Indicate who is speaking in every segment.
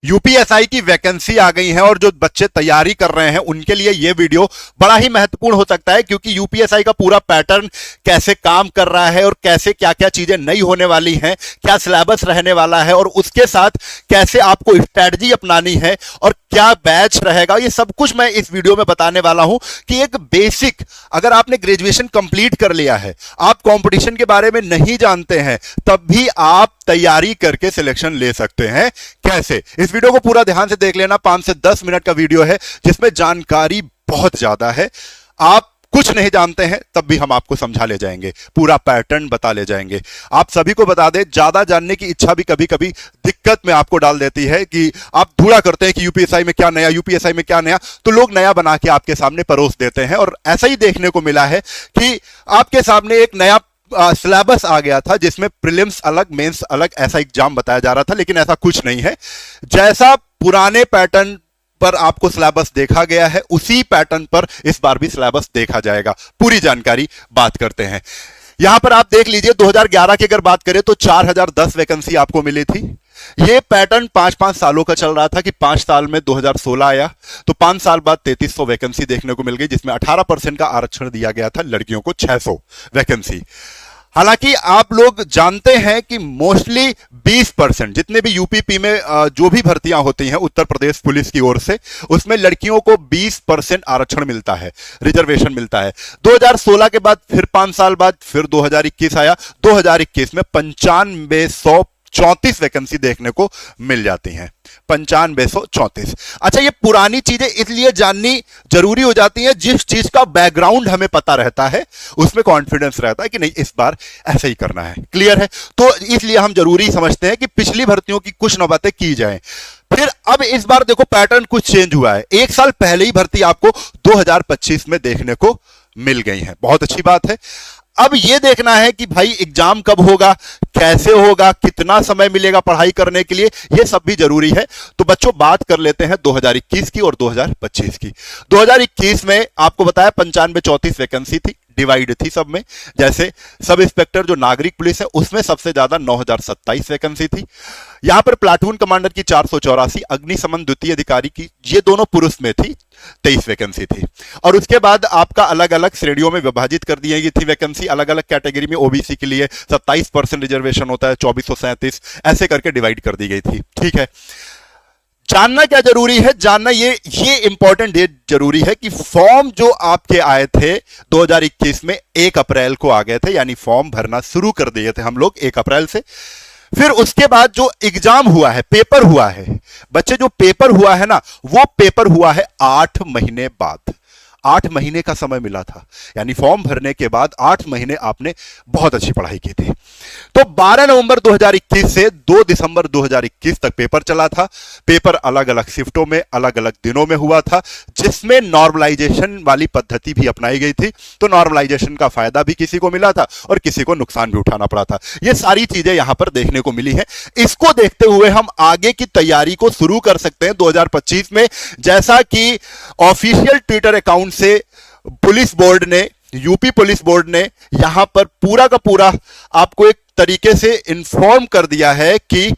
Speaker 1: UPSI की vacancy आ गई है और जो बच्चे तैयारी कर रहे हैं उनके लिए यह वीडियो बड़ा ही महत्वपूर्ण हो सकता है, क्योंकि यूपीएसआई का पूरा पैटर्न कैसे काम कर रहा है और कैसे क्या क्या चीजें नई होने वाली हैं, क्या सिलेबस रहने वाला है और उसके साथ कैसे आपको स्ट्रेटजी अपनानी है और क्या बैच रहेगा, ये सब कुछ मैं इस वीडियो में बताने वाला हूं कि एक बेसिक, अगर आपने ग्रेजुएशन कंप्लीट कर लिया है, आप कंपटीशन के बारे में नहीं जानते हैं, तब भी आप तैयारी करके सिलेक्शन ले सकते हैं। कैसे? इस वीडियो को पूरा ध्यान से देख लेना। 5 से 10 मिनट का वीडियो है जिसमें जानकारी बहुत ज्यादा है। आप कुछ नहीं जानते हैं तब भी हम आपको समझा ले जाएंगे, पूरा पैटर्न बता ले जाएंगे। आप सभी को बता दें, ज्यादा जानने की इच्छा भी कभी कभी दिक्कत में आपको डाल देती है कि आप ढूंढा करते हैं कि यूपीएसआई में क्या नया, यूपीएसआई में क्या नया, तो लोग नया बना के आपके सामने परोस देते हैं। और ऐसा ही देखने को मिला है कि आपके सामने एक नया सिलेबस आ गया था जिसमें प्रीलिम्स अलग, मेंस अलग, ऐसा एग्जाम बताया जा रहा था, लेकिन ऐसा कुछ नहीं है। जैसा पुराने पैटर्न पर आपको सिलेबस देखा गया है, उसी पैटर्न पर इस बार भी सिलेबस देखा जाएगा। पूरी जानकारी बात करते हैं। यहां पर आप देख लीजिए, 2011 की अगर बात करें तो 4010 वैकेंसी आपको मिली थी। ये पैटर्न 5-5 सालों का चल रहा था कि 5 साल में 2016 आया तो 5 साल बाद 3300 वैकेंसी देखने को मिल गई, जिसमें 18% का आरक्षण दिया गया था, लड़कियों को 600 वैकेंसी। हालांकि आप लोग जानते हैं कि मोस्टली 20% जितने भी यूपीपी में जो भी भर्तियां होती हैं उत्तर प्रदेश पुलिस की ओर से, उसमें लड़कियों को 20% आरक्षण मिलता है, रिजर्वेशन मिलता है। 2016 के बाद फिर 5 साल बाद फिर 2021 आया। 2021 में 9534 वैकेंसी देखने को मिल जाती हैं। 9534। अच्छा, ये पुरानी चीजें इसलिए जाननी जरूरी हो जाती है, जिस चीज का बैकग्राउंड हमें पता रहता है उसमें कॉन्फिडेंस रहता है कि नहीं, इस बार ऐसे ही करना है। क्लियर है? तो इसलिए हम जरूरी समझते हैं कि पिछली भर्तियों की कुछ न बातें की जाएं। फिर अब इस बार देखो पैटर्न कुछ चेंज हुआ है। एक साल पहले ही भर्ती आपको 2025 में देखने को मिल गई है। बहुत अच्छी बात है। अब यह देखना है कि भाई एग्जाम कब होगा, कैसे होगा, कितना समय मिलेगा पढ़ाई करने के लिए, यह सब भी जरूरी है। तो बच्चों, बात कर लेते हैं 2021 की और 2025 की। 2021 में आपको बताया 9534 वैकेंसी थी, डिवाइड थी सब में। जैसे सब इंस्पेक्टर जो नागरिक पुलिस है उसमें सबसे ज्यादा 9027 वैकेंसी थी। यहां पर प्लाटून कमांडर की 484, अग्निशमन द्वितीय अधिकारी की, ये दोनों पुरुष में थी, 23 वैकेंसी थी। और उसके बाद आपका अलग अलग श्रेणियों में विभाजित कर दी गई थी वैकेंसी। अलग अलग कैटेगरी में ओबीसी के लिए 27% रिजर्वेशन होता है, 2437, ऐसे करके डिवाइड कर दी गई थी। ठीक है, जानना क्या जरूरी है, जानना ये इंपॉर्टेंट डेट जरूरी है कि फॉर्म जो आपके आए थे 2021 में 1 अप्रैल को आ गए थे, यानी फॉर्म भरना शुरू कर दिए थे हम लोग 1 अप्रैल से। फिर उसके बाद जो एग्जाम हुआ है, पेपर हुआ है, बच्चे जो पेपर हुआ है ना, वो पेपर हुआ है 8 महीने बाद। 8 महीने का समय मिला था, यानी फॉर्म भरने के बाद 8 महीने आपने बहुत अच्छी पढ़ाई की थी। तो 12 नवंबर 2021 से 2 दिसंबर 2021 तक पेपर चला था। पेपर अलग अलग शिफ्टों में, अलग अलग दिनों में हुआ था, जिसमें नॉर्मलाइजेशन वाली पद्धति भी अपनाई गई थी। तो नॉर्मलाइजेशन का फायदा भी किसी को मिला था और किसी को नुकसान भी उठाना पड़ा था। ये सारी चीजें यहां पर देखने को मिली है। इसको देखते हुए हम आगे की तैयारी को शुरू कर सकते हैं 2025 में। जैसा कि ऑफिशियल ट्विटर अकाउंट से पुलिस बोर्ड ने, यूपी पुलिस बोर्ड ने यहां पर पूरा का पूरा आपको एक तरीके से इंफॉर्म कर दिया है कि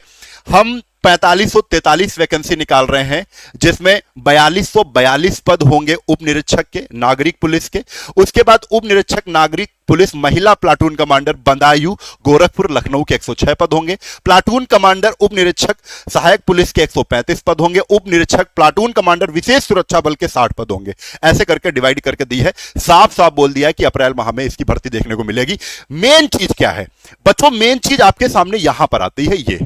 Speaker 1: हम 4543 वैकेंसी निकाल रहे हैं, जिसमें 4242 पद होंगे उप निरीक्षक के, नागरिक पुलिस के। उसके बाद उप निरीक्षक नागरिक पुलिस महिला प्लाटून कमांडर बदायूं, गोरखपुर, लखनऊ के 106 पद होंगे। प्लाटून कमांडर उप निरीक्षक सहायक पुलिस के 135 पद होंगे। उप निरीक्षक प्लाटून कमांडर विशेष सुरक्षा बल के 60 पद होंगे। ऐसे करके डिवाइड करके दी है। साफ साफ बोल दिया है कि अप्रैल माह में इसकी भर्ती देखने को मिलेगी। मेन चीज क्या है बच्चों? मेन चीज आपके सामने यहां पर आती है। ये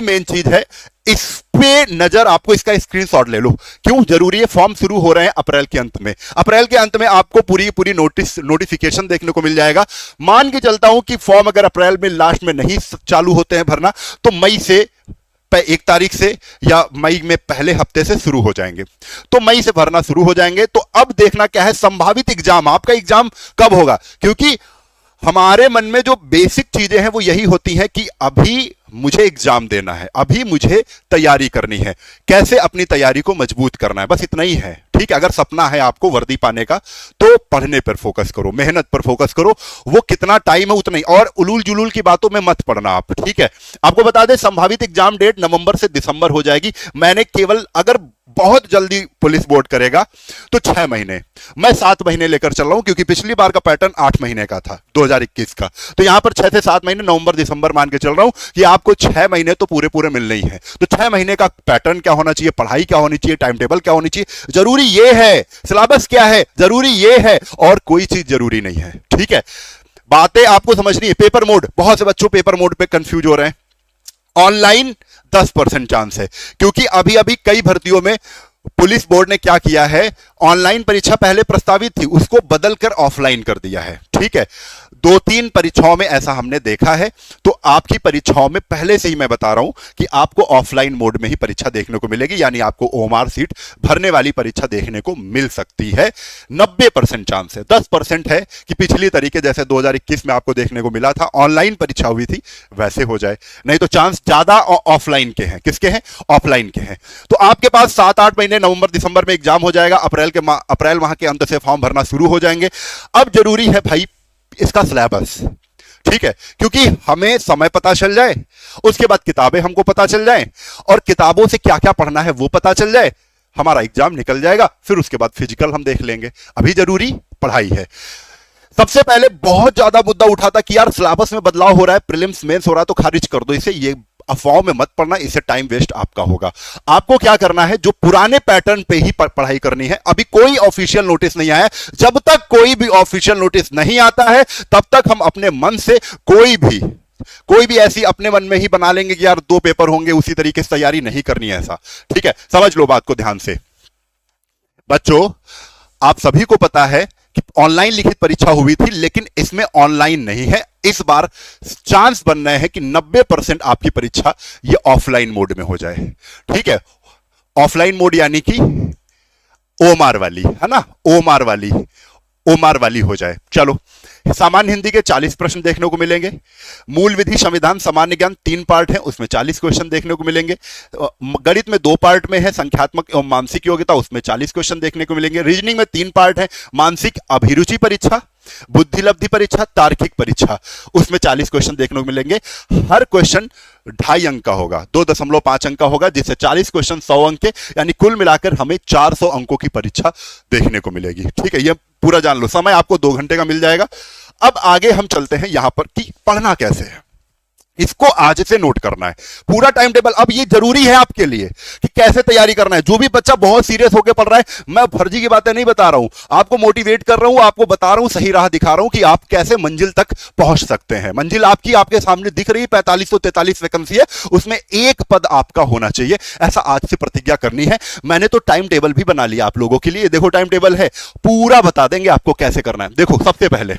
Speaker 1: मेन चीज है, इस पे नजर, आपको इसका स्क्रीनशॉट ले लो। क्यों जरूरी है? फॉर्म शुरू हो रहे हैं अप्रैल के अंत में। अप्रैल के अंत में आपको पूरी नोटिफिकेशन देखने को मिल जाएगा। मान के चलता हूं कि फॉर्म अगर अप्रैल में लास्ट में नहीं चालू होते हैं भरना, तो मई से 1 तारीख से या मई में पहले हफ्ते से शुरू हो जाएंगे। तो मई से भरना शुरू हो जाएंगे। तो अब देखना क्या है, संभावित एग्जाम, आपका एग्जाम कब होगा? क्योंकि हमारे मन में जो बेसिक चीजें हैं वो यही होती हैं कि अभी मुझे एग्जाम देना है, अभी मुझे तैयारी करनी है, कैसे अपनी तैयारी को मजबूत करना है, बस इतना ही है। ठीक है, अगर सपना है आपको वर्दी पाने का तो पढ़ने पर फोकस करो, मेहनत पर फोकस करो, वो कितना टाइम है उतना ही, और उलूल जुलूल की बातों में मत पड़ना आप, ठीक है। आपको बता दें संभावित एग्जाम डेट नवंबर से दिसंबर हो जाएगी। मैंने केवल, अगर बहुत जल्दी पुलिस बोर्ड करेगा तो 6 महीने, मैं 7 महीने लेकर चल रहा हूं, क्योंकि पिछली बार का पैटर्न 8 महीने का था 2021 का, तो यहां पर 6 से 7 महीने, नवंबर दिसंबर मान के चल रहा हूं कि आपको 6 महीने तो पूरे पूरे मिलने ही है। तो 6 महीने का पैटर्न क्या होना चाहिए, पढ़ाई क्या होनी चाहिए, टाइम टेबल क्या होनी चाहिए, जरूरी ये है, सिलेबस क्या है जरूरी ये है, और कोई चीज जरूरी नहीं है, ठीक है। बातें आपको समझनी है। पेपर मोड, बहुत से बच्चों पेपर मोड पे कंफ्यूज हो रहे हैं। ऑनलाइन 10% चांस है, क्योंकि अभी अभी कई भर्तियों में पुलिस बोर्ड ने क्या किया है, ऑनलाइन परीक्षा पहले प्रस्तावित थी, उसको बदलकर ऑफलाइन कर दिया है, ठीक है। 2-3 परीक्षाओं में ऐसा हमने देखा है, तो आपकी परीक्षाओं में पहले से ही मैं बता रहा हूं कि आपको ऑफलाइन मोड में ही परीक्षा देखने को मिलेगी, यानी आपको ओएमआर सीट भरने वाली परीक्षा देखने को मिल सकती है। 90% चांस है, 10% है कि पिछली तरीके जैसे 2021 में आपको देखने को मिला था, ऑनलाइन परीक्षा हुई थी, वैसे हो जाए, नहीं तो चांस ज्यादा ऑफलाइन के हैं। किसके हैं? ऑफलाइन के हैं। तो आपके पास 7-8 महीने, नवंबर दिसंबर में एग्जाम हो जाएगा, अप्रैल माह के अंत से फॉर्म भरना शुरू हो जाएंगे। अब जरूरी है भाई इसका सिलेबस, ठीक है, क्योंकि हमें समय पता चल जाए, उसके बाद किताबें हमको पता चल जाए, और किताबों से क्या क्या पढ़ना है वो पता चल जाए, हमारा एग्जाम निकल जाएगा। फिर उसके बाद फिजिकल हम देख लेंगे, अभी जरूरी पढ़ाई है। सबसे पहले बहुत ज्यादा मुद्दा उठा था कि यार सिलेबस में बदलाव हो रहा है, प्रीलिम्स मेंस हो रहा है, तो खारिज कर दो इसे, ये अफवाहों में मत पढ़ना, इससे टाइम वेस्ट आपका होगा। आपको क्या करना है, जो पुराने पैटर्न पे ही पढ़ाई करनी है। अभी कोई ऑफिशियल नोटिस नहीं आया, जब तक कोई भी ऑफिशियल नोटिस नहीं आता है तब तक हम अपने मन से कोई भी ऐसी अपने मन में ही बना लेंगे कि यार 2 पेपर होंगे, उसी तरीके से तैयारी नहीं करनी है, ऐसा, ठीक है। समझ लो बात को ध्यान से। बच्चों, आप सभी को पता है कि ऑनलाइन लिखित परीक्षा हुई थी, लेकिन इसमें ऑनलाइन नहीं है। इस बार चांस बन रहे हैं कि 90% आपकी परीक्षा ये ऑफलाइन मोड में हो जाए, ठीक है। ऑफलाइन मोड यानी कि ओएमआर वाली, है ना, ओएमआर वाली हो जाए। चलो, सामान्य हिंदी के 40 प्रश्न देखने को मिलेंगे। मूल विधि, संविधान, सामान्य ज्ञान 3 पार्ट हैं, उसमें 40 क्वेश्चन देखने को मिलेंगे। गणित में 2 पार्ट में है, संख्यात्मक एवं मानसिक योग्यता, उसमें 40 क्वेश्चन देखने को मिलेंगे। रीजनिंग में 3 पार्ट है, मानसिक अभिरुचि परीक्षा, बुद्धिलब्धि परीक्षा, तार्किक परीक्षा, उसमें 40 क्वेश्चन देखने को मिलेंगे। हर क्वेश्चन 2.5 अंक का होगा, 2.5 अंक का होगा, जिससे 40 क्वेश्चन 100 अंक के, यानी कुल मिलाकर हमें 400 अंकों की परीक्षा देखने को मिलेगी, ठीक है। यह पूरा जान लो। समय आपको 2 घंटे का मिल जाएगा। अब आगे हम चलते हैं यहां पर कि पढ़ना कैसे है, इसको आज से नोट करना है पूरा टाइम टेबल। अब ये जरूरी है आपके लिए कि कैसे तैयारी करना है। जो भी बच्चा बहुत सीरियस होकर पढ़ रहा है, मैं फर्जी की बातें नहीं बता रहा हूं, आपको मोटिवेट कर रहा हूं, आपको बता रहा हूं, सही राह दिखा रहा हूं कि आप कैसे मंजिल तक पहुंच सकते हैं। मंजिल आपकी आपके सामने दिख रही है, 4543 वैकेंसी है, उसमें 1 पद आपका होना चाहिए, ऐसा आज से प्रतिज्ञा करनी है। मैंने तो टाइम टेबल भी बना लिया आप लोगों के लिए, देखो टाइम टेबल है, पूरा बता देंगे आपको कैसे करना है। देखो, सबसे पहले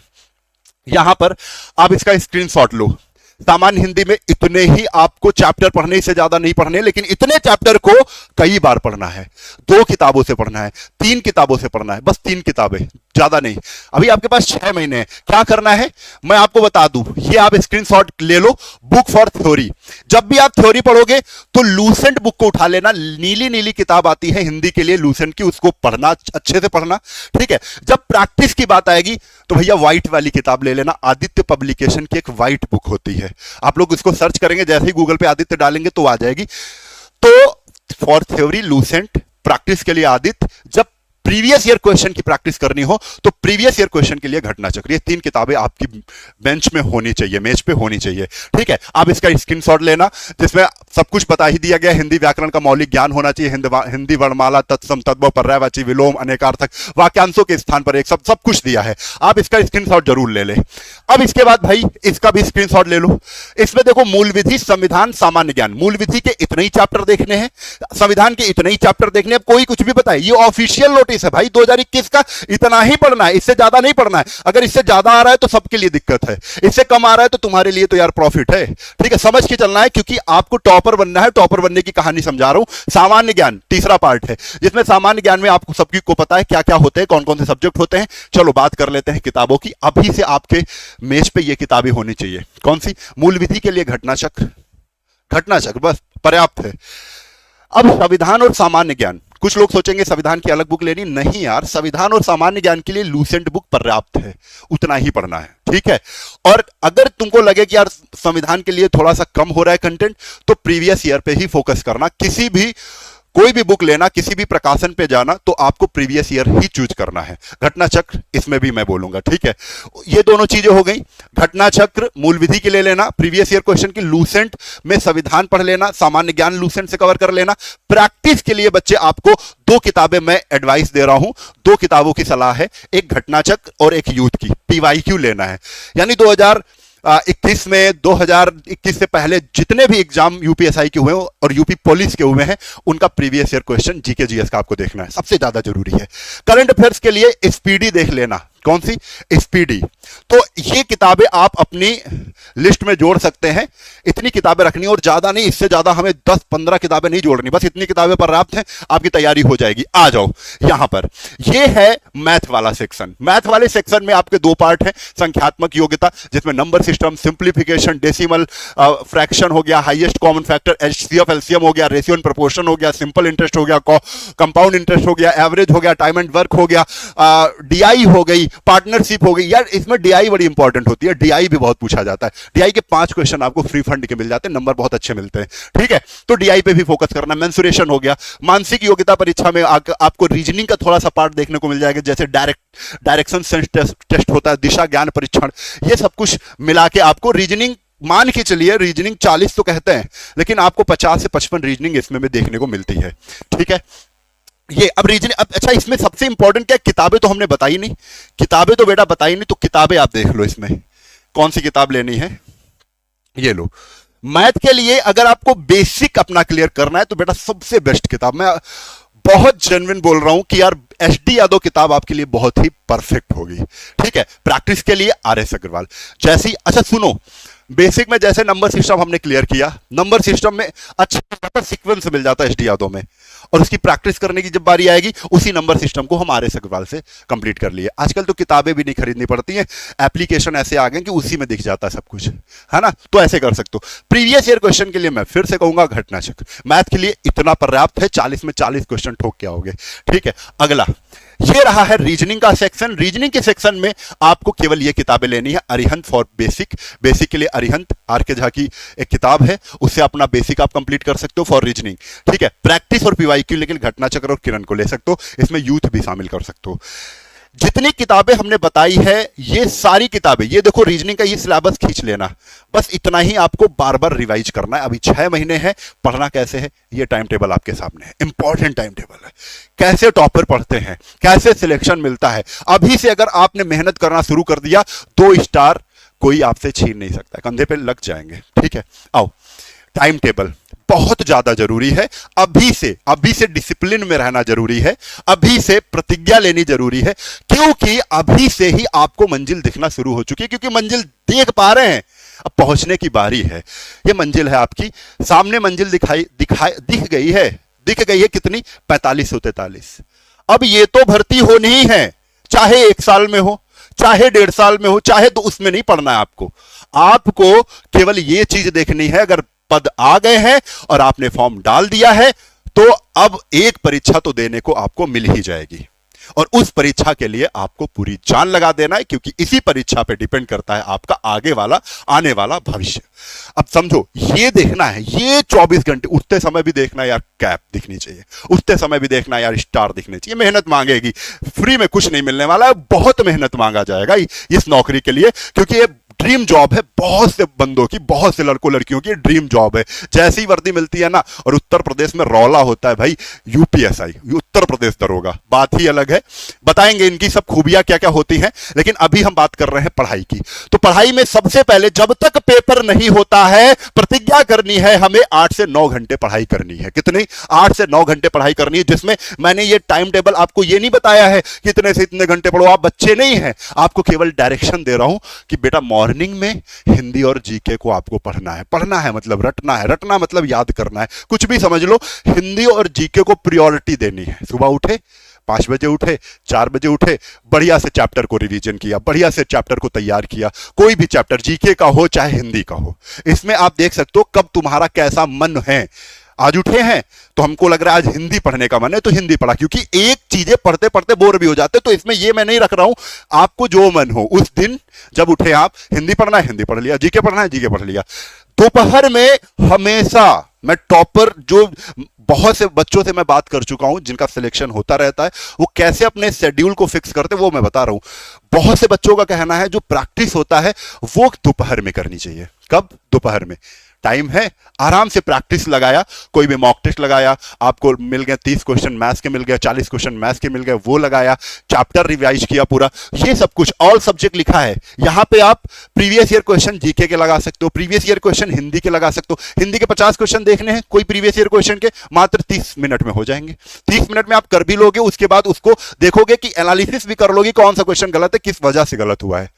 Speaker 1: यहां पर आप इसका स्क्रीनशॉट लो। सामान्य हिंदी में इतने ही आपको चैप्टर पढ़ने, इससे ज्यादा नहीं पढ़ने, लेकिन इतने चैप्टर को कई बार पढ़ना है। 2 किताबों से पढ़ना है, 3 किताबों से पढ़ना है, बस 3 किताबें, ज्यादा नहीं। अभी आपके पास 6 महीने हैं। क्या करना है मैं आपको बता दूं, ये आप स्क्रीनशॉट ले लो। बुक फॉर थ्योरी, जब भी आप थ्योरी पढ़ोगे तो लूसेंट बुक को उठा लेना, नीली नीली किताब आती है हिंदी के लिए लूसेंट की, उसको पढ़ना, अच्छे से पढ़ना, ठीक है। जब प्रैक्टिस की बात आएगी तो भैया व्हाइट वाली किताब ले लेना, आदित्य पब्लिकेशन की एक व्हाइट बुक होती है, आप लोग इसको सर्च करेंगे, जैसे ही गूगल पे आदित्य डालेंगे तो आ जाएगी। तो फॉर थ्योरी लूसेंट, प्रैक्टिस के लिए आदित्य, जब प्रीवियस ईयर क्वेश्चन की प्रैक्टिस करनी हो तो प्रीवियस ईयर क्वेश्चन के लिए घटना चक्र, ये 3 किताबें आपकी बेंच में होनी चाहिए, मेज पे होनी चाहिए, ठीक है। आप इसका स्क्रीनशॉट लेना, जिसमें सब कुछ बता ही दिया गया। हिंदी व्याकरण का मौलिक ज्ञान होना चाहिए, हिंदी वर्णमाला, तत्सम, तद्भव, पर्यायवाची, विलोम, अनेकार्थक, वाक्यांशों के स्थान पर एक, सब कुछ दिया है। आप इसका स्क्रीनशॉट जरूर ले लें। अब इसके बाद भाई इसका भी स्क्रीनशॉट ले लो। इसमें देखो, मूल विधि, संविधान, सामान्य ज्ञान, मूल विधि के इतने ही चैप्टर देखने हैं, संविधान के इतने ही चैप्टर देखने हैं। कोई कुछ भी बताए, ये ऑफिशियल नोटिस है भाई 2021 का, इतना ही पढ़ना है, इससे ज्यादा नहीं पढ़ना है। अगर इससे ज्यादा आ रहा है तो सबके लिए दिक्कत है, इससे कम आ रहा है तो तुम्हारे लिए तो यार प्रॉफिट है, ठीक है। समझ के चलना है, क्योंकि आपको टॉपर बनना है, टॉपर बनने की कहानी समझा रहा हूं। सामान्य ज्ञान तीसरा पार्ट है, जिसमें सामान्य ज्ञान में आपको सबकी को पता है क्या क्या होते हैं, कौन कौन से सब्जेक्ट होते हैं। चलो बात कर लेते हैं किताबों की। अभी से आपके मेज पे ये किताबें होनी चाहिए। कौन सी? मूल विधि के लिए घटना चक्र, बस पर्याप्त है। अब संविधान और सामान्य ज्ञान, कुछ लोग सोचेंगे संविधान की अलग बुक लेनी, नहीं यार, संविधान और सामान्य ज्ञान के लिए लूसेंट बुक पर्याप्त है, उतना ही पढ़ना है, ठीक है। और अगर तुमको लगे कि यार संविधान के लिए थोड़ा सा कम हो रहा है कंटेंट, तो प्रीवियस ईयर पे ही फोकस करना। किसी भी कोई भी बुक लेना, किसी भी प्रकाशन पे जाना, तो आपको प्रीवियस ईयर ही चूज करना है। घटना चक्र इसमें भी मैं बोलूंगा, ठीक है। ये दोनों चीजें हो गई। घटना चक्र मूल विधि के लिए लेना, प्रीवियस ईयर क्वेश्चन की लूसेंट में संविधान पढ़ लेना, सामान्य ज्ञान लूसेंट से कवर कर लेना। प्रैक्टिस के लिए बच्चे आपको दो किताबें मैं एडवाइस दे रहा हूं, दो किताबों की सलाह है, एक घटना चक्र और एक यूथ की। पीवाईक्यू लेना है, यानी 2021 में, 2021 से पहले जितने भी एग्जाम यूपीएसआई के हुए और यूपी पुलिस के हुए हैं, उनका previous year question GK GS का आपको देखना है, सबसे ज्यादा जरूरी है। करंट अफेयर्स के लिए स्पीडी देख लेना। कौन सी? स्पीडी। तो ये किताबें आप अपनी लिस्ट में जोड़ सकते हैं। इतनी किताबें रखनी और ज्यादा नहीं, इससे ज्यादा हमें 10-15 किताबें नहीं जोड़नी, बस इतनी किताबें पर्याप्त हैं, आपकी तैयारी हो जाएगी। आ जाओ यहां पर, ये है मैथ वाला सेक्शन। मैथ वाले सेक्शन में आपके दो पार्ट हैं, संख्यात्मक योग्यता जिसमें number system, simplification, decimal fraction हो गया, highest common factor, HCF LCM हो गया, रेशियो एंड प्रोपोर्शन हो गया, सिंपल इंटरेस्ट हो गया, कंपाउंड इंटरेस्ट हो गया, एवरेज हो गया, टाइम एंड वर्क हो गया, डीआई हो गई, पार्टनरशिप हो गई। यार इसमें डीआई बड़ी इंपॉर्टेंट होती है, डीआई भी बहुत पूछा जाता है। डीआई के 5 क्वेश्चन आपको फ्री फंड के मिल जाते हैं, नंबर बहुत अच्छे मिलते हैं, ठीक है। तो डीआई पे भी फोकस करना। मेंसुरेशन हो गया। मानसिक योग्यता परीक्षा में आपको रीजनिंग का थोड़ा सा पार्ट देखने को मिल जाएगा, जैसे डायरेक्शन सेंस टेस्ट होता है, दिशा ज्ञान परीक्षण, ये सब कुछ मिला के आपको रीजनिंग, मान के चलिए रीजनिंग 40 तो कहते हैं, लेकिन आपको 50 से 55 रीजनिंग इसमें भी देखने को मिलती है, ठीक है। ये अब रीजनिंग, अब अच्छा इसमें सबसे इंपॉर्टेंट क्या है? किताबें तो हमने बताई नहीं, किताबें तो बेटा बताई नहीं, तो किताबें आप देख लो। इसमें कौन सी किताब लेनी है? ये लो। मैथ के लिए अगर आपको बेसिक अपना क्लियर करना है तो बेटा सबसे बेस्ट किताब, मैं बहुत जेन्युइन बोल रहा हूं कि यार एचडी यादव किताब आपके लिए बहुत ही परफेक्ट होगी, ठीक है। प्रैक्टिस के लिए आरएस अग्रवाल जैसी। अच्छा सुनो, बेसिक में जैसे नंबर सिस्टम हमने क्लियर किया, नंबर सिस्टम में अच्छा सीक्वेंस मिल जाता है एचडी यादव में, और उसकी प्रैक्टिस करने की जब बारी आएगी, उसी नंबर सिस्टम को हम आरएस अग्रवाल से कंप्लीट कर लिए। आजकल तो किताबें भी नहीं खरीदनी पड़ती हैं, एप्लीकेशन ऐसे आ गए कि उसी में दिख जाता है सब कुछ, है ना। तो ऐसे कर सकते हो। प्रीवियस ईयर क्वेश्चन के लिए मैं फिर से कहूंगा घटना चक्र, मैथ के लिए इतना पर्याप्त है, 40 में 40 क्वेश्चन ठोक के आओगे, ठीक है। अगला ये रहा है रीजनिंग का सेक्शन। रीजनिंग के सेक्शन में आपको केवल ये किताबें लेनी है, अरिहंत फॉर बेसिक। बेसिक के लिए अरिहंत आर के झा की एक किताब है, उससे अपना बेसिक आप कंप्लीट कर सकते हो फॉर रीजनिंग, ठीक है। प्रैक्टिस और पीवाईक्यू लेकिन घटना चक्र और किरण को ले सकते हो, इसमें यूथ भी शामिल कर सकते हो। जितनी किताबें हमने बताई है, ये सारी किताबें, ये देखो रीजनिंग का ये सिलेबस खींच लेना, बस इतना ही आपको बार बार रिवाइज करना है। अभी 6 महीने हैं, पढ़ना कैसे है ये टाइम टेबल आपके सामने है, इंपॉर्टेंट टाइम टेबल है। कैसे टॉपर पढ़ते हैं, कैसे सिलेक्शन मिलता है, अभी से अगर आपने मेहनत करना शुरू कर दिया, 2 स्टार कोई आपसे छीन नहीं सकता, कंधे पे लग जाएंगे, ठीक है। आओ, टाइम टेबल बहुत ज्यादा जरूरी है। अभी से डिसिप्लिन में रहना जरूरी है, अभी से प्रतिज्ञा लेनी जरूरी है, क्योंकि अभी से ही आपको मंजिल दिखना शुरू हो चुकी है, क्योंकि मंजिल देख पा रहे हैं, अब पहुंचने की बारी है। ये मंजिल है आपकी सामने, मंजिल दिख गई है कितनी? 4543। अब ये तो भर्ती होनी ही है, चाहे 1 साल में हो, चाहे 1.5 साल में हो, चाहे तो उसमें नहीं पढ़ना है आपको केवल ये चीज देखनी है, अगर पद आ गए हैं और आपने फॉर्म डाल दिया है, तो अब एक परीक्षा तो देने को आपको मिल ही जाएगी, और उस परीक्षा के लिए आपको पूरी जान लगा देना है, क्योंकि इसी परीक्षा पे डिपेंड करता है आपका आगे वाला आने वाला भविष्य। अब समझो, ये देखना है, ये 24 घंटे उठते समय भी देखना है यार, कैप दिखनी चाहिए, उठते समय भी देखना है यार, स्टार दिखने चाहिए। मेहनत मांगेगी, फ्री में कुछ नहीं मिलने वाला है, बहुत मेहनत मांगा जाएगा इस नौकरी के लिए, क्योंकि ये ड्रीम जॉब है, बहुत से बंदों की, बहुत से लड़कों लड़कियों की ड्रीम जॉब है। जैसी वर्दी मिलती है ना, और उत्तर प्रदेश में रौला होता है भाई, यूपीएसआई, उत्तर प्रदेश दरोगा, बात ही अलग है। बताएंगे इनकी सब खूबियां क्या क्या होती हैं, लेकिन अभी हम बात कर रहे हैं पढ़ाई की। तो पढ़ाई में सबसे पहले, जब तक पेपर नहीं होता है, प्रतिज्ञा करनी है हमें 8 से 9 घंटे पढ़ाई करनी है। कितनी? 8 से 9 घंटे पढ़ाई करनी है, जिसमें मैंने ये टाइम टेबल आपको ये नहीं बताया है कि इतने से इतने घंटे पढ़ो, आप बच्चे नहीं हैं, आपको केवल डायरेक्शन दे रहा हूं कि बेटा मॉर्निंग में हिंदी और जीके को आपको पढ़ना है। पढ़ना है मतलब रटना है, रटना मतलब याद करना है, कुछ भी समझ लो। हिंदी और जीके को प्रायोरिटी देनी है। सुबह उठे, 5 बजे उठे, 4 बजे उठे, बढ़िया से चैप्टर को रिवीजन किया, बढ़िया से चैप्टर को तैयार किया, कोई भी चैप्टर जीके का हो चाहे हिंदी का हो। इसमें आप देख सकते हो कब तुम्हारा कैसा मन है। आज उठे हैं तो हमको लग रहा है आज हिंदी पढ़ने का मन है तो हिंदी पढ़ा, क्योंकि एक चीजें पढ़ते पढ़ते बोर भी हो जाते। तो इसमें ये मैं नहीं रख रहा हूं, आपको जो मन हो उस दिन जब उठे आप, हिंदी पढ़ना है हिंदी पढ़ लिया, जीके पढ़ना है जीके पढ़ लिया। दोपहर में हमेशा मैं टॉपर, जो बहुत से बच्चों से मैं बात कर चुका हूं जिनका सिलेक्शन होता रहता है, वो कैसे अपने शेड्यूल को फिक्स करते वो मैं बता रहा हूं। बहुत से बच्चों का कहना है जो प्रैक्टिस होता है वो दोपहर में करनी चाहिए। कब? दोपहर में। टाइम है, आराम से प्रैक्टिस लगाया, कोई भी मॉक टेस्ट लगाया, आपको मिल गए 30 क्वेश्चन मैथ्स के मिल गए, 40 क्वेश्चन मैथ्स के मिल गए, वो लगाया, चैप्टर रिवाइज किया पूरा, ये सब कुछ ऑल सब्जेक्ट लिखा है। यहां पे आप प्रीवियस ईयर क्वेश्चन जीके के लगा सकते हो, प्रीवियस ईयर क्वेश्चन हिंदी के लगा सकते हो। हिंदी के 50 क्वेश्चन देखने हैं, कोई प्रीवियस ईयर क्वेश्चन के मात्र 30 मिनट में हो जाएंगे। 30 मिनट में आप कर भी लोगे, उसके बाद उसको देखोगे कि एनालिसिस भी कर लोगे कौन सा क्वेश्चन गलत है, किस वजह से गलत हुआ है।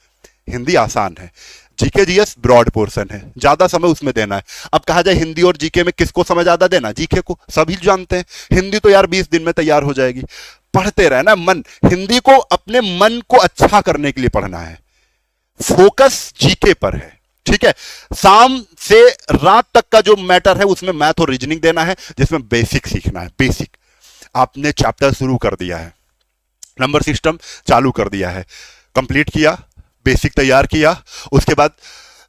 Speaker 1: हिंदी आसान है, जीके जीएस ब्रॉड पोर्शन है, ज्यादा समय उसमें देना है। अब कहा जाए हिंदी और जीके में किसको समय ज्यादा देना? जीके को, सभी जानते हैं। हिंदी तो यार 20 दिन में तैयार हो जाएगी। पढ़ते रहना मन, हिंदी को अपने मन को अच्छा करने के लिए पढ़ना है, फोकस जीके पर है, ठीक है। शाम से रात तक का जो मैटर है उसमें मैथ और रीजनिंग देना है, जिसमें बेसिक सीखना है। बेसिक आपने चैप्टर शुरू कर दिया है, नंबर सिस्टम चालू कर दिया है, कंप्लीट किया, बेसिक तैयार किया, उसके बाद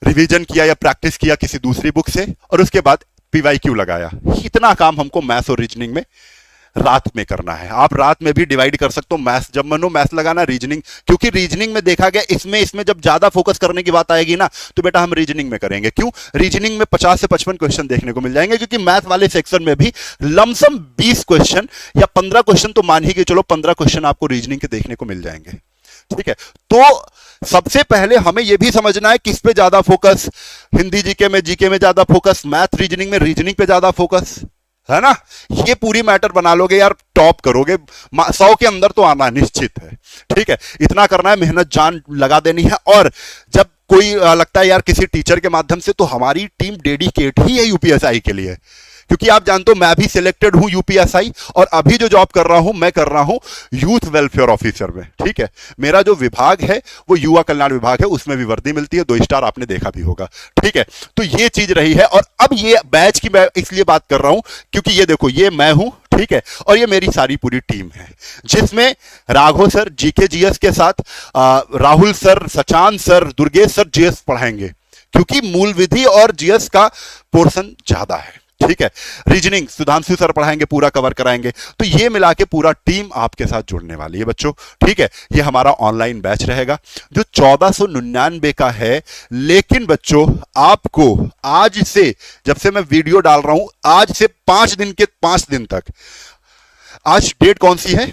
Speaker 1: रिवीजन किया या प्रैक्टिस किया किसी दूसरी बुक से, और उसके बाद पीवाईक्यू लगाया। इतना काम हमको मैथ्स और रीजनिंग में रात में करना है। आप रात में भी डिवाइड कर सकते हो, मैथ्स जब मन हो मैथ्स लगाना, रीजनिंग, क्योंकि रीजनिंग में देखा गया इसमें जब ज्यादा फोकस करने की बात आएगी ना तो बेटा हम रीजनिंग में करेंगे। क्यों? रीजनिंग में 50 से 55 क्वेश्चन देखने को मिल जाएंगे, क्योंकि मैथ वाले सेक्शन में भी लमसम 20 क्वेश्चन या 15 क्वेश्चन तो मान ही के चलो 15 क्वेश्चन आपको रीजनिंग के देखने को मिल जाएंगे, ठीक है। तो सबसे पहले हमें यह भी समझना है किस पे ज्यादा फोकस, हिंदी जीके में ज्यादा फोकस, मैथ रीजनिंग में रीजनिंग पे ज्यादा फोकस, है ना। ये पूरी मैटर बना लोगे यार, टॉप करोगे, 100 के अंदर तो आना निश्चित है, ठीक है। इतना करना है, मेहनत जान लगा देनी है। और जब कोई लगता है यार किसी टीचर के माध्यम से, तो हमारी टीम डेडिकेट ही है यूपीएसआई के लिए, क्योंकि आप जानते हो मैं भी सिलेक्टेड हूं यूपीएसआई, और अभी जो जॉब कर रहा हूं मैं कर रहा हूं यूथ वेलफेयर ऑफिसर में, ठीक है। मेरा जो विभाग है वो युवा कल्याण विभाग है, उसमें भी वर्दी मिलती है, 2 स्टार आपने देखा भी होगा, ठीक है। तो ये चीज रही है। और अब ये बैच की मैं इसलिए बात कर रहा हूं क्योंकि ये देखो, ये मैं हूं, ठीक है, और ये मेरी सारी पूरी टीम है, जिसमें राघव सर जीके जीएस के साथ Rahul sir, Sachan sir, Durgesh sir GS पढ़ाएंगे, क्योंकि मूल विधि और जीएस का पोर्शन ज्यादा है, ठीक है। रीजनिंग सुधांशु सर पढ़ाएंगे, पूरा कवर कराएंगे। तो ये मिला के पूरा टीम आपके साथ जुड़ने वाली है बच्चों, ठीक है। ये हमारा ऑनलाइन बैच रहेगा जो 1499 का है। लेकिन बच्चों आपको आज से, जब से मैं वीडियो डाल रहा हूं, आज से 5 दिन तक, आज डेट कौन सी है?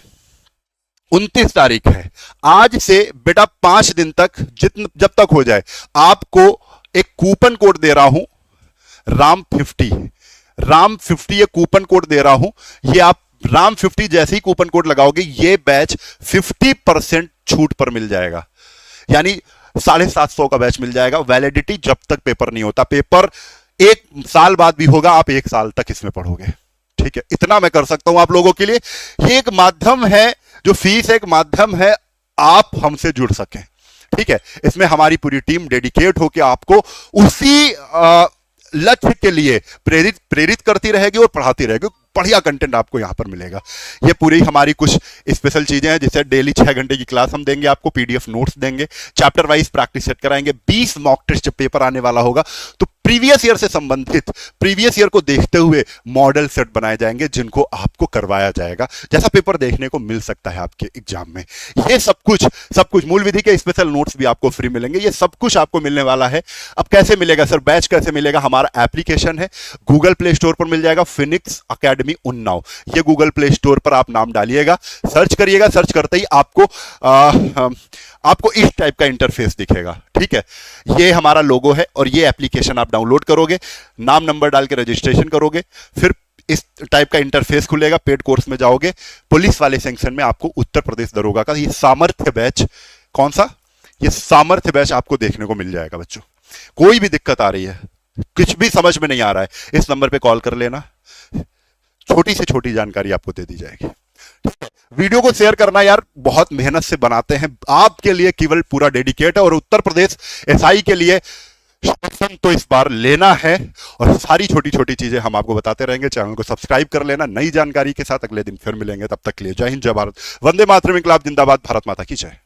Speaker 1: 29 तारीख है। आज से बेटा 5 दिन तक, जब तक हो जाए, आपको एक कूपन कोड दे रहा हूं, राम 50 ये कूपन कोड दे रहा हूं। ये आप राम 50 जैसे ही कूपन कोड लगाओगे, ये बैच 50% छूट पर मिल जाएगा, यानी 750 का बैच मिल जाएगा। वैलिडिटी जब तक पेपर नहीं होता, पेपर 1 साल बाद भी होगा, आप 1 साल तक इसमें पढ़ोगे, ठीक है। इतना मैं कर सकता हूं आप लोगों के लिए। ये एक माध्यम है, जो फीस एक माध्यम है, आप हमसे जुड़ सकें, ठीक है। इसमें हमारी पूरी टीम डेडिकेट होकर आपको उसी लक्ष्य के लिए प्रेरित करती रहेगी और पढ़ाती रहेगी। बढ़िया कंटेंट आपको यहां पर मिलेगा। ये पूरी हमारी कुछ स्पेशल चीजें हैं, जैसे डेली 6 घंटे की क्लास हम देंगे आपको, पीडीएफ नोट्स देंगे, चैप्टर वाइज प्रैक्टिस सेट कराएंगे, 20 मॉक टेस्ट जब पेपर आने वाला होगा तो प्रीवियस ईयर से संबंधित, प्रीवियस ईयर को देखते हुए मॉडल सेट बनाए जाएंगे, जिनको आपको करवाया जाएगा, जैसा पेपर देखने को मिल सकता है आपके एग्जाम में। ये सब कुछ मूल विधि के स्पेशल नोट्स भी आपको फ्री मिलेंगे। ये सब कुछ आपको मिलने वाला है। अब कैसे मिलेगा सर, बैच कैसे मिलेगा? हमारा एप्लीकेशन है, गूगल प्ले स्टोर पर मिल जाएगा, फिनिक्स अकेडमी उन्नाव। ये गूगल प्ले स्टोर पर आप नाम डालिएगा, सर्च करिएगा, सर्च करते ही आपको इस टाइप का इंटरफेस दिखेगा, ठीक है। ये हमारा लोगो है और ये एप्लीकेशन आप डाउनलोड करोगे, नाम नंबर डाल के रजिस्ट्रेशन करोगे, फिर इस टाइप का इंटरफेस खुलेगा, पेड कोर्स में जाओगे, पुलिस वाले सेक्शन में आपको उत्तर प्रदेश दरोगा का ये सामर्थ्य बैच, कौन सा? ये सामर्थ्य बैच आपको देखने को मिल जाएगा बच्चों। कोई भी दिक्कत आ रही है, कुछ भी समझ में नहीं आ रहा है, इस नंबर पे कॉल कर लेना, छोटी से छोटी जानकारी आपको दे दी जाएगी। वीडियो को शेयर करना यार, बहुत मेहनत से बनाते हैं आपके लिए, केवल पूरा डेडिकेट है। और उत्तर प्रदेश एसआई के लिए शासन तो इस बार लेना है, और सारी छोटी छोटी चीजें हम आपको बताते रहेंगे। चैनल को सब्सक्राइब कर लेना। नई जानकारी के साथ अगले दिन फिर मिलेंगे, तब तक के लिए जय हिंद, जय भारत, वंदे मातरम, इंकलाब जिंदाबाद, भारत माता की जय।